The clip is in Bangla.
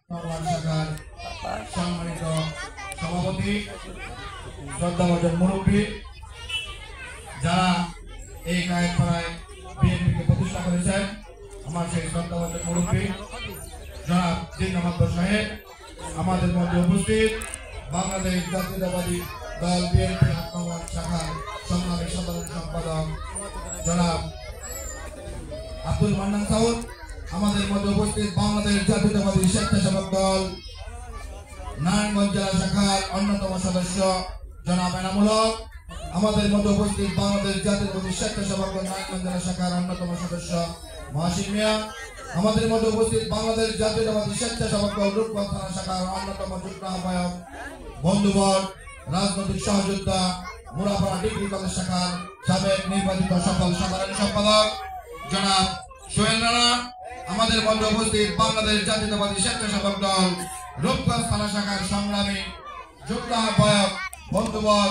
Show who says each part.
Speaker 1: শাখার সম্মানিত সভাপতি শ্রদ্ধাভাজন মুরব্বী যারা এই কায়েতপাড়ায় বিএনপিকে প্রতিষ্ঠা করেছেন, আমার সেই শ্রদ্ধাভাজন মুরব্বী জনাব জিন আহমদ সাহেব আমাদের মধ্যে উপস্থিত, বাংলাদেশ জাতীয়তাবাদী দল বিএনপি হাটনগর শাখার সংগ্রামী সাধারণ সম্পাদক জনাব আব্দুল মান্নান সাউদ, আমাদের মধ্যে উপস্থিত বাংলাদেশ জাতীয়তাবাদী স্বেচ্ছাসেবক দল নারায়ণগঞ্জ জেলা শাখার অন্যতম সদস্য জনাব এনামুল হক, আমাদের মধ্যে উপস্থিত বাংলাদেশ জাতীয়তাবাদী স্বেচ্ছাসেবক দল নারায়ণগঞ্জ জেলা শাখার অন্যতম সদস্য মহাসিন মিয়া, আমাদের মধ্যে উপস্থিত বাংলাদেশ জাতীয়তাবাদী স্বেচ্ছাসেবক দল রূপগঞ্জ থানা শাখার অন্যতম যুগ্ম আহ্বায়ক বন্ধুবর রাজনৈতিক সহযোদ্ধা মুরাপাড়া ডিগ্রি কলেজ শাখার সাবেক নির্বাচিত সকল সাধারণ সম্পাদক জনাব সোহেল রানা, আমাদের মধ্যে উপস্থিত বাংলাদেশ জাতীয়তাবাদী স্বেচ্ছাসেবক দল রূপগঞ্জ থানা শাখার সংগ্রামী যুগ্ম আহ্বায়ক বন্ধুবর